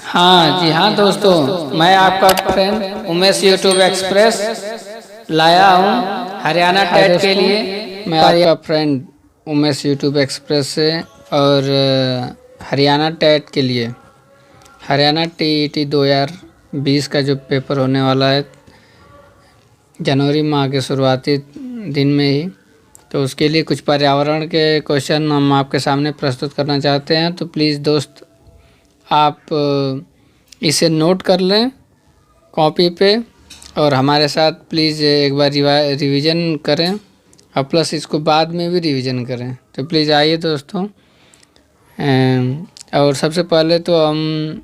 हाँ जी हाँ दोस्तों, मैं आपका फ्रेंड उमेश यूट्यूब एक्सप्रेस लाया हूँ हरियाणा टेट के लिए। मैं आपका फ्रेंड उमेश यूट्यूब एक्सप्रेस से और हरियाणा टेट के लिए हरियाणा टीईटी 2020 का जो पेपर होने वाला है जनवरी माह के शुरुआती दिन में ही, तो उसके लिए कुछ पर्यावरण के क्वेश्चन हम आपके सामने प्रस्तुत करना चाहते हैं। तो प्लीज़ दोस्त आप इसे नोट कर लें कॉपी पे और हमारे साथ प्लीज़ एक बार रिवीजन करें और प्लस इसको बाद में भी रिवीजन करें। तो प्लीज़ आइए दोस्तों। और सबसे पहले तो हम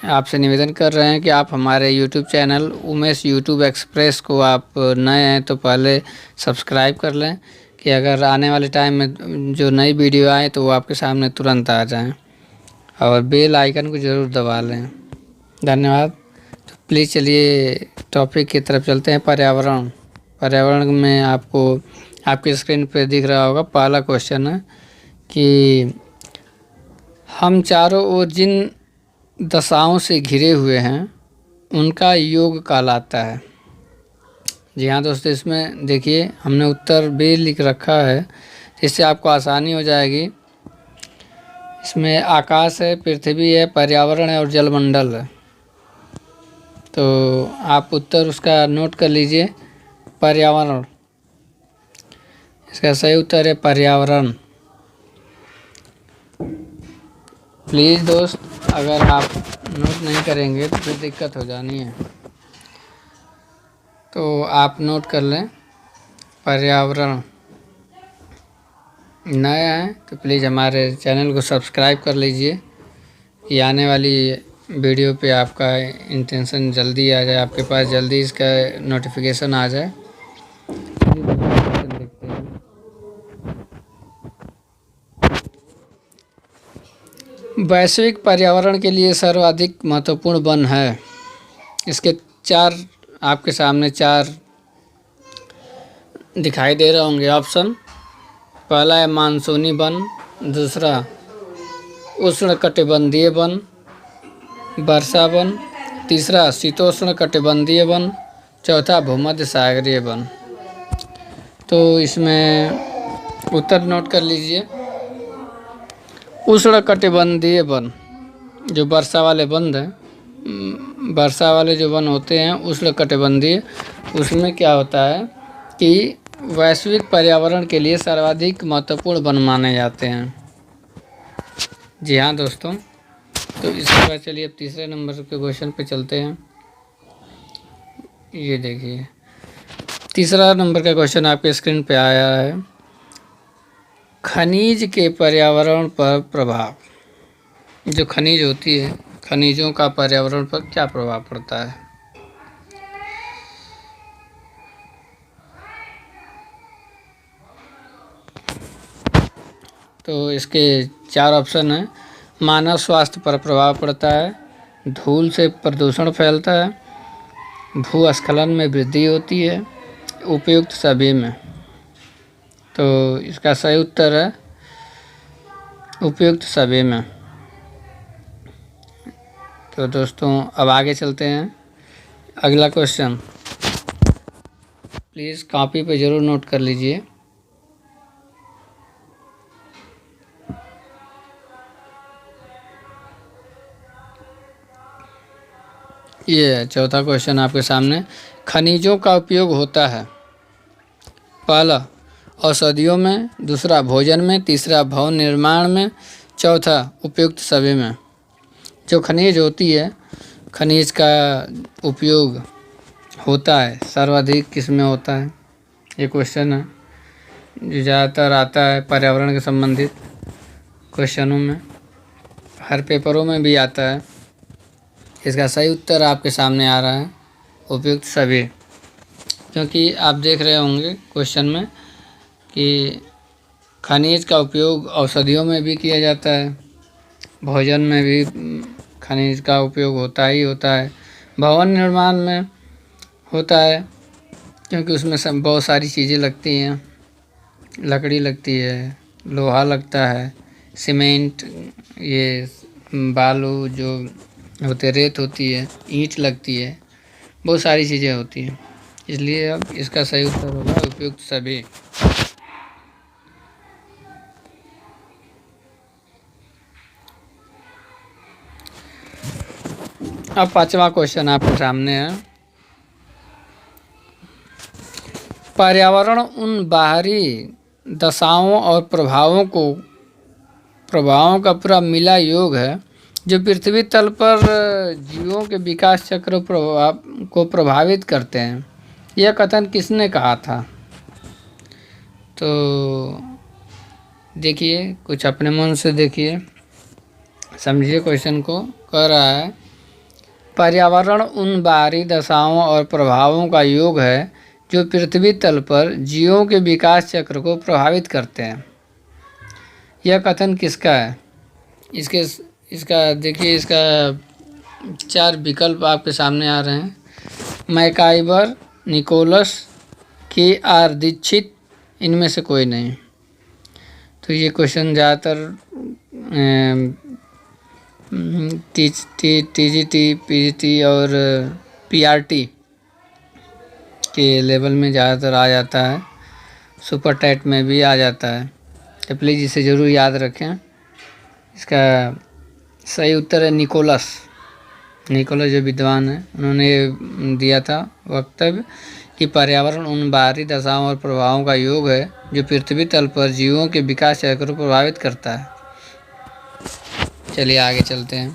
आपसे निवेदन कर रहे हैं कि आप हमारे YouTube channel Umesh YouTube express को आप नए हैं तो पहले सब्सक्राइब कर लें कि अगर आने वाले टाइम में जो नई वीडियो आए तो वो आपके सामने तुरंत आ जाएं, और बेल आइकन को ज़रूर दबा लें। धन्यवाद। तो प्लीज़ चलिए टॉपिक की तरफ चलते हैं। पर्यावरण में आपको आपकी स्क्रीन पे दिख रहा होगा, पहला क्वेश्चन है कि हम चारों ओर जिन दशाओं से घिरे हुए हैं उनका योग कहलाता है। जी हाँ दोस्तों, इसमें देखिए हमने उत्तर भी लिख रखा है जिससे आपको आसानी हो जाएगी। इसमें आकाश है, पृथ्वी है, पर्यावरण है और जलमंडल है। तो आप उत्तर उसका नोट कर लीजिए, पर्यावरण। इसका सही उत्तर है पर्यावरण। प्लीज़ दोस्त, अगर आप नोट नहीं करेंगे तो फिर दिक्कत हो जानी है। तो आप नोट कर लें पर्यावरण। नए हैं तो प्लीज़ हमारे चैनल को सब्सक्राइब कर लीजिए कि आने वाली वीडियो पे आपका इंटेंशन जल्दी आ जाए, आपके पास जल्दी इसका नोटिफिकेशन आ जाए। देखते हैं। वैश्विक पर्यावरण के लिए सर्वाधिक महत्वपूर्ण वन है। इसके चार आपके सामने चार दिखाई दे रहे होंगे ऑप्शन। पहला है मानसूनी वन, दूसरा उष्णकटिबंधीय वन, वर्षा वन, तीसरा शीतोष्ण कटिबंधीय वन, चौथा भूमध्य सागरीय वन। तो इसमें उत्तर नोट कर लीजिए। उष्णकटिबंधीय वन जो वर्षा वाले वन हैं, वर्षा वाले जो वन होते हैं उष्णकटिबंधीय, उसमें क्या होता है कि वैश्विक पर्यावरण के लिए सर्वाधिक महत्वपूर्ण वन माने जाते हैं। जी हाँ दोस्तों, तो इसके बाद चलिए अब तीसरे नंबर के क्वेश्चन पे चलते हैं। ये देखिए तीसरा नंबर का क्वेश्चन आपके स्क्रीन पे आया है। खनिज के पर्यावरण पर प्रभाव। जो खनिज होती है, खनिजों का पर्यावरण पर क्या प्रभाव पड़ता है? तो इसके चार ऑप्शन हैं। मानव स्वास्थ्य पर प्रभाव पड़ता है, धूल से प्रदूषण फैलता है, भूस्खलन में वृद्धि होती है, उपयुक्त सभी में। तो इसका सही उत्तर है उपयुक्त सभी में। तो दोस्तों अब आगे चलते हैं। अगला क्वेश्चन प्लीज़ कॉपी पे ज़रूर नोट कर लीजिए। ये चौथा क्वेश्चन आपके सामने। खनिजों का उपयोग होता है पहला औषधियों में, दूसरा भोजन में, तीसरा भवन निर्माण में, चौथा उपयुक्त सभी में। जो खनिज होती है, खनिज का उपयोग होता है सर्वाधिक किस में होता है? ये क्वेश्चन है जो ज़्यादातर आता है पर्यावरण के संबंधित क्वेश्चनों में, हर पेपरों में भी आता है। इसका सही उत्तर आपके सामने आ रहा है उपयुक्त सभी, क्योंकि आप देख रहे होंगे क्वेश्चन में कि खनिज का उपयोग औषधियों में भी किया जाता है, भोजन में भी खनिज का उपयोग होता ही होता है, भवन निर्माण में होता है क्योंकि उसमें बहुत सारी चीज़ें लगती हैं, लकड़ी लगती है, लोहा लगता है, सीमेंट, ये बालू जो होते, रेत होती है, ईंट लगती है, बहुत सारी चीज़ें होती हैं। इसलिए अब इसका सही उत्तर होगा उपयुक्त सभी। अब पांचवा क्वेश्चन आपके सामने है। पर्यावरण उन बाहरी दशाओं और प्रभावों का पूरा मिला योग है जो पृथ्वी तल पर जीवों के विकास चक्र को प्रभावित करते हैं। यह कथन किसने कहा था? तो देखिए, कुछ अपने मन से देखिए, समझिए क्वेश्चन को। कह रहा है पर्यावरण उन बाहरी दशाओं और प्रभावों का योग है जो पृथ्वी तल पर जीवों के विकास चक्र को प्रभावित करते हैं। यह कथन किसका है? इसका देखिए, इसका 4 विकल्प आपके सामने आ रहे हैं। MacIver, Nicholas, KR. दीक्षित, इनमें से कोई नहीं। तो ये क्वेश्चन ज़्यादातर टीजीटी, पीजीटी और पीआरटी के लेवल में ज़्यादातर आ जाता है, सुपर टाइट में भी आ जाता है। तो प्लीज़ इसे ज़रूर याद रखें। इसका सही उत्तर है निकोलस। निकोलस जो विद्वान है, उन्होंने दिया था वक्तव्य कि पर्यावरण उन बाहरी दशाओं और प्रभावों का योग है जो पृथ्वी तल पर जीवों के विकास चक्र को प्रभावित करता है। चलिए आगे चलते हैं।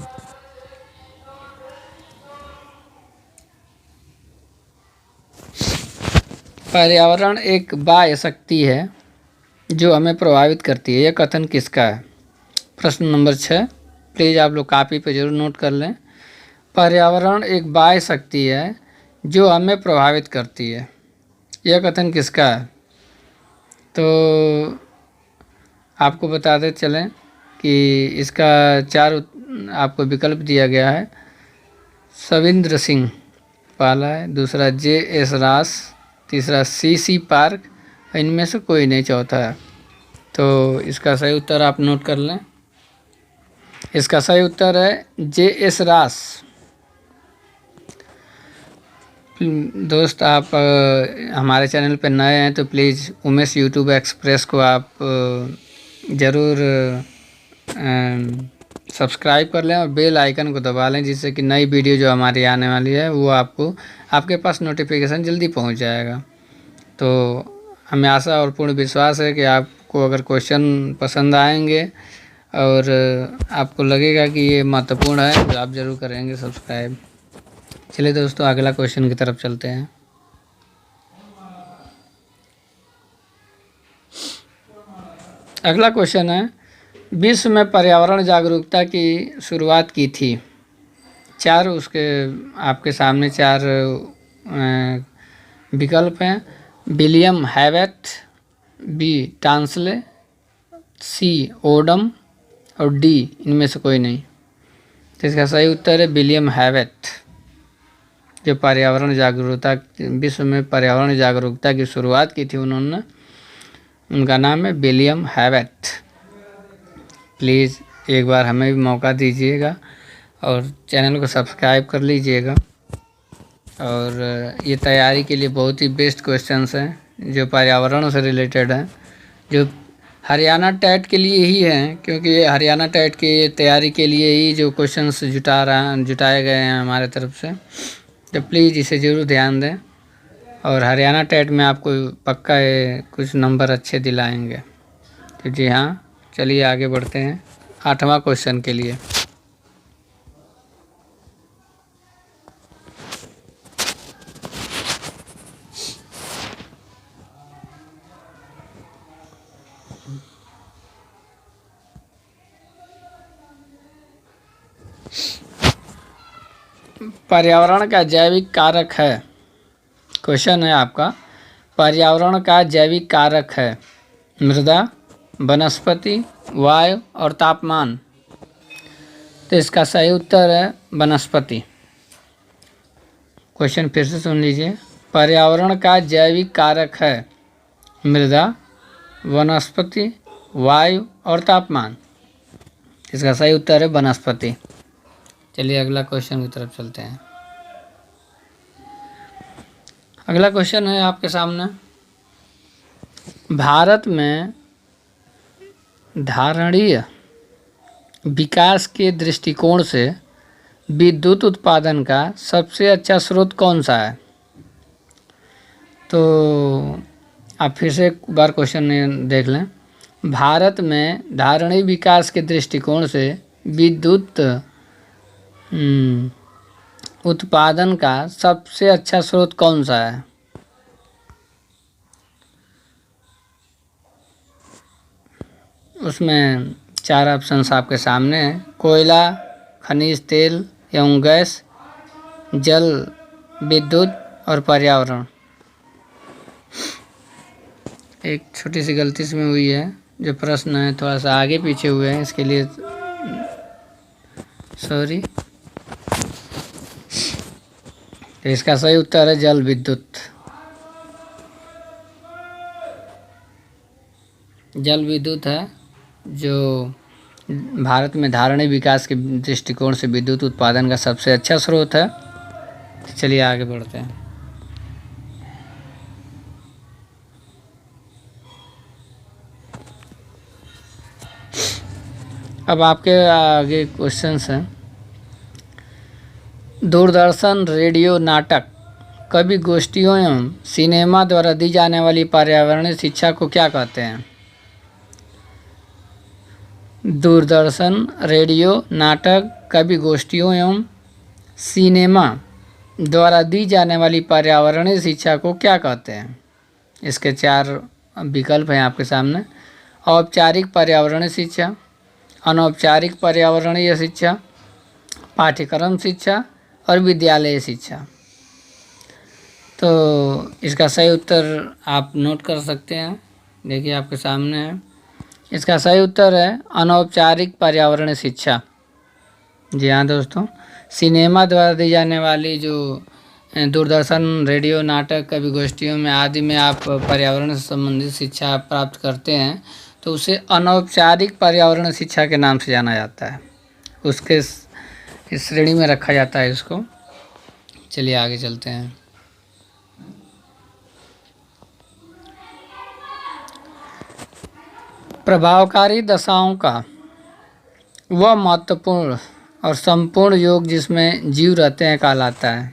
पर्यावरण एक बाह्य शक्ति है जो हमें प्रभावित करती है। यह कथन किसका है? प्रश्न नंबर 6, प्लीज़ आप लोग कॉपी पे जरूर नोट कर लें। पर्यावरण एक बाह्य शक्ति है जो हमें प्रभावित करती है। यह कथन किसका है? तो आपको बताते चलें कि इसका 4 आपको विकल्प दिया गया है। सविंद्र सिंह पहला है, दूसरा जे.एस. रास, तीसरा सी.सी. पार्क, इनमें से कोई नहीं चौथा है। तो इसका सही उत्तर आप नोट कर लें। इसका सही उत्तर है जे.एस. रास। दोस्त, आप हमारे चैनल पर नए हैं तो प्लीज़ उमेश यूट्यूब एक्सप्रेस को आप ज़रूर सब्सक्राइब कर लें और बेल आइकन को दबा लें, जिससे कि नई वीडियो जो हमारी आने वाली है वो आपके पास नोटिफिकेशन जल्दी पहुंच जाएगा। तो हमें आशा और पूर्ण विश्वास है कि आपको अगर क्वेश्चन पसंद आएंगे और आपको लगेगा कि ये महत्वपूर्ण है तो आप ज़रूर करेंगे सब्सक्राइब। चलिए दोस्तों, अगला क्वेश्चन की तरफ चलते हैं। अगला क्वेश्चन है, विश्व में पर्यावरण जागरूकता की शुरुआत की थी। 4 उसके आपके सामने 4 विकल्प हैं। विलियम हैवेट, बी टांसले, सी ओडम और डी इनमें से कोई नहीं। तो इसका सही उत्तर है विलियम हैवेट, जो पर्यावरण जागरूकता, विश्व में पर्यावरण जागरूकता की शुरुआत की थी उन्होंने। उनका नाम है विलियम हैवेट। प्लीज़ एक बार हमें भी मौका दीजिएगा और चैनल को सब्सक्राइब कर लीजिएगा। और ये तैयारी के लिए बहुत ही बेस्ट क्वेश्चंस हैं जो पर्यावरण से रिलेटेड हैं, जो हरियाणा टेट के लिए ही हैं, क्योंकि हरियाणा टेट की तैयारी के लिए ही जो क्वेश्चंस जुटाए गए हैं हमारे तरफ से। तो प्लीज़ इसे ज़रूर ध्यान दें और हरियाणा टेट में आपको पक्का कुछ नंबर अच्छे दिलाएंगे। तो जी हाँ, चलिए आगे बढ़ते हैं 8वां क्वेश्चन के लिए। पर्यावरण का जैविक कारक है। क्वेश्चन है आपका, पर्यावरण का जैविक कारक है मृदा, वनस्पति, वायु और तापमान। तो इसका सही उत्तर है वनस्पति। क्वेश्चन फिर से सुन लीजिए। पर्यावरण का जैविक कारक है मृदा, वनस्पति, वायु और तापमान। इसका सही उत्तर है वनस्पति। चलिए अगला क्वेश्चन की तरफ चलते हैं। अगला क्वेश्चन है आपके सामने, भारत में धारणीय विकास के दृष्टिकोण से विद्युत उत्पादन का सबसे अच्छा स्रोत कौन सा है? तो आप फिर से एक बार क्वेश्चन देख लें। भारत में धारणीय विकास के दृष्टिकोण से विद्युत उत्पादन का सबसे अच्छा स्रोत कौन सा है? उसमें 4 ऑप्शंस आपके सामने हैं। कोयला, खनिज तेल एवं गैस, जल विद्युत और पर्यावरण। एक छोटी सी गलती इसमें हुई है, जो प्रश्न है थोड़ा सा आगे पीछे हुए हैं, इसके लिए सॉरी। तो इसका सही उत्तर है जल विद्युत। जल विद्युत है जो भारत में धारणीय विकास के दृष्टिकोण से विद्युत उत्पादन का सबसे अच्छा स्रोत है। चलिए आगे बढ़ते हैं। अब आपके आगे क्वेश्चंस हैं। दूरदर्शन, रेडियो, नाटक, कवि गोष्ठियों एवं सिनेमा द्वारा दी जाने वाली पर्यावरणीय शिक्षा को क्या कहते हैं? दूरदर्शन, रेडियो, नाटक, कवि गोष्ठियों एवं सिनेमा द्वारा दी जाने वाली पर्यावरणीय शिक्षा को क्या कहते हैं? इसके 4 विकल्प हैं आपके सामने। औपचारिक पर्यावरणीय शिक्षा, अनौपचारिक पर्यावरणीय शिक्षा, पाठ्यक्रम शिक्षा और विद्यालय शिक्षा। तो इसका सही उत्तर आप नोट कर सकते हैं, देखिए आपके सामने है। इसका सही उत्तर है अनौपचारिक पर्यावरणीय शिक्षा। जी हाँ दोस्तों, सिनेमा द्वारा दी जाने वाली जो दूरदर्शन, रेडियो, नाटक, कवि गोष्ठियों में आदि में आप पर्यावरण से संबंधित शिक्षा प्राप्त करते हैं, तो उसे अनौपचारिक पर्यावरण शिक्षा के नाम से जाना जाता है। उसके इस श्रेणी में रखा जाता है इसको। चलिए आगे चलते हैं। प्रभावकारी दशाओं का वह महत्वपूर्ण और संपूर्ण योग जिसमें जीव रहते हैं कहलाता है।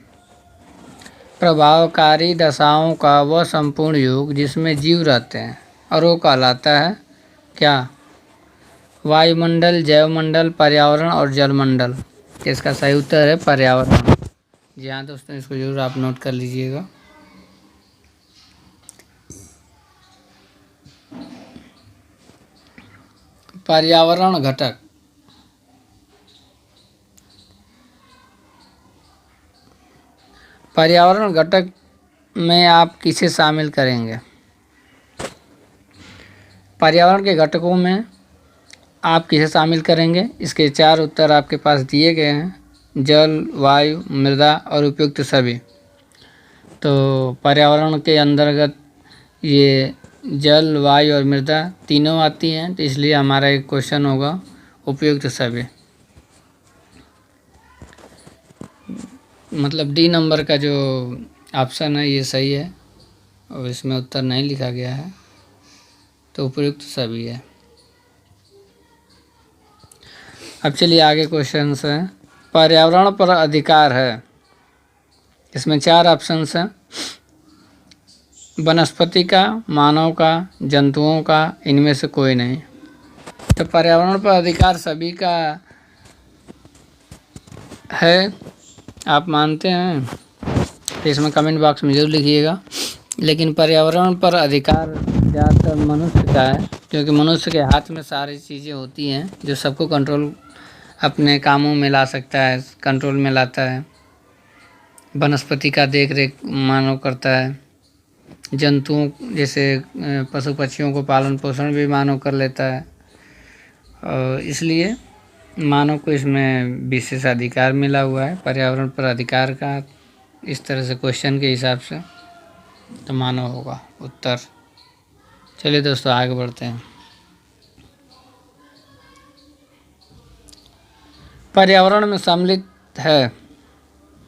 प्रभावकारी दशाओं का वह संपूर्ण योग जिसमें जीव रहते हैं और वो कहलाता है क्या? वायुमंडल, जैवमंडल, पर्यावरण और जलमंडल। इसका सही उत्तर है पर्यावरण। जी हाँ दोस्तों, इसको जरूर आप नोट कर लीजिएगा। पर्यावरण घटक, पर्यावरण घटक में आप किसे शामिल करेंगे? पर्यावरण के घटकों में आप किसे शामिल करेंगे? इसके 4 उत्तर आपके पास दिए गए हैं। जल, वायु, मृदा और उपयुक्त सभी। तो पर्यावरण के अंतर्गत ये जल, वायु और मृदा तीनों आती हैं, तो इसलिए हमारा एक क्वेश्चन होगा उपयुक्त सभी। मतलब डी नंबर का जो ऑप्शन है ये सही है और इसमें उत्तर नहीं लिखा गया है, तो उपयुक्त सभी है। अब चलिए आगे क्वेश्चन है। पर्यावरण पर अधिकार है, इसमें 4 ऑप्शंस हैं। वनस्पति का, मानव का, जंतुओं का, इनमें से कोई नहीं। तो पर्यावरण पर अधिकार सभी का है, आप मानते हैं तो इसमें कमेंट बॉक्स में जरूर लिखिएगा। लेकिन पर्यावरण पर अधिकार ज़्यादातर मनुष्य का है, क्योंकि मनुष्य के हाथ में सारी चीज़ें होती हैं जो सबको कंट्रोल अपने कामों में ला सकता है, कंट्रोल में लाता है। वनस्पति का देख रेख मानव करता है, जंतुओं जैसे पशु पक्षियों को पालन पोषण भी मानव कर लेता है, और इसलिए मानव को इसमें विशेष अधिकार मिला हुआ है पर्यावरण पर अधिकार का। इस तरह से क्वेश्चन के हिसाब से तो मानव होगा उत्तर। चलिए दोस्तों आगे बढ़ते हैं। पर्यावरण में सम्मिलित है,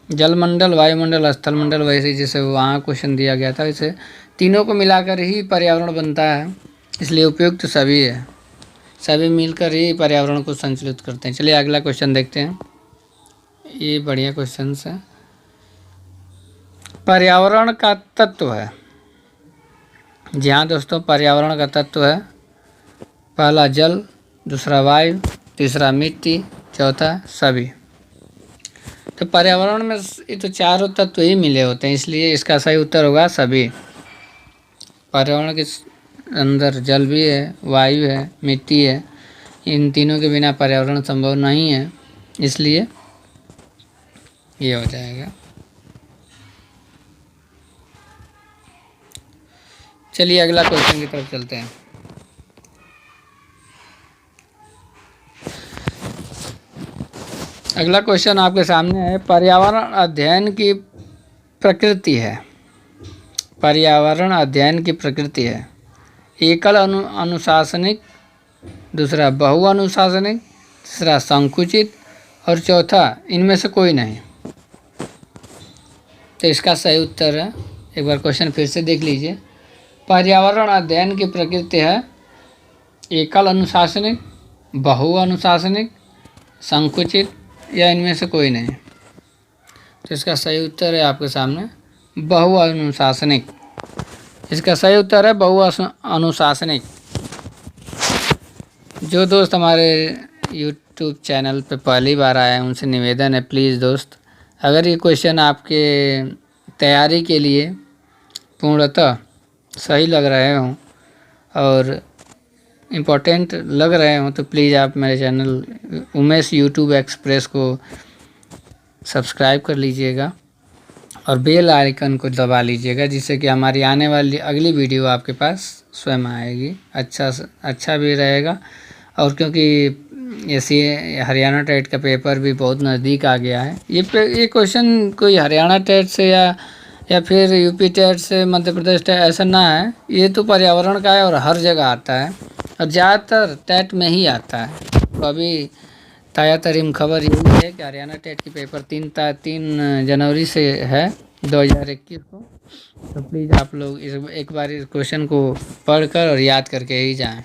जलमंडल, वायुमंडल, स्थलमंडल, वैसे जैसे वहाँ क्वेश्चन दिया गया था वैसे तीनों को मिलाकर ही पर्यावरण बनता है, इसलिए उपयुक्त तो सभी है, सभी मिलकर ही पर्यावरण को संचालित करते हैं। चलिए अगला क्वेश्चन देखते हैं, ये बढ़िया क्वेश्चन है। पर्यावरण का तत्व है, जी हाँ दोस्तों, पर्यावरण का तत्व है पहला जल, दूसरा वायु, तीसरा मिट्टी, चौथा सभी। तो पर्यावरण में ये तो चारों तत्व ही मिले होते हैं, इसलिए इसका सही उत्तर होगा सभी। पर्यावरण के अंदर जल भी है, वायु है, मिट्टी है, इन तीनों के बिना पर्यावरण संभव नहीं है, इसलिए ये हो जाएगा। चलिए अगला क्वेश्चन की तरफ चलते हैं। अगला क्वेश्चन आपके सामने है, पर्यावरण अध्ययन की प्रकृति है, पर्यावरण अध्ययन की प्रकृति है, एकल अनुशासनिक, दूसरा बहु अनुशासनिक, तीसरा संकुचित और चौथा इनमें से कोई नहीं। तो इसका सही उत्तर है, एक बार क्वेश्चन फिर से देख लीजिए, पर्यावरण अध्ययन की प्रकृति है एकल अनुशासनिक, बहु अनुशासनिक, संकुचित या इनमें से कोई नहीं। तो इसका सही उत्तर है आपके सामने बहु अनुशासनिक, इसका सही उत्तर है बहु अनुशासनिक। जो दोस्त हमारे YouTube चैनल पे पहली बार आए हैं उनसे निवेदन है, प्लीज़ दोस्त अगर ये क्वेश्चन आपके तैयारी के लिए पूर्णतः सही लग रहे हों और इम्पोर्टेंट लग रहे हों तो प्लीज़ आप मेरे चैनल उमेश YouTube एक्सप्रेस को सब्सक्राइब कर लीजिएगा और बेल आइकन को दबा लीजिएगा, जिससे कि हमारी आने वाली अगली वीडियो आपके पास स्वयं आएगी। अच्छा भी रहेगा, और क्योंकि ऐसी हरियाणा टेट का पेपर भी बहुत नज़दीक आ गया है, ये क्वेश्चन कोई हरियाणा टेट से या फिर यूपी टेट से, मध्य प्रदेश टेट ऐसा ना है, ये तो पर्यावरण का है और हर जगह आता है और ज़्यादातर टेट में ही आता है। तो अभी ताज़ा तरीन खबर यही है कि हरियाणा टेट की पेपर 3 जनवरी से है 2021 को। तो प्लीज़ आप लोग एक बार इस क्वेश्चन को पढ़कर और याद करके ही जाएं।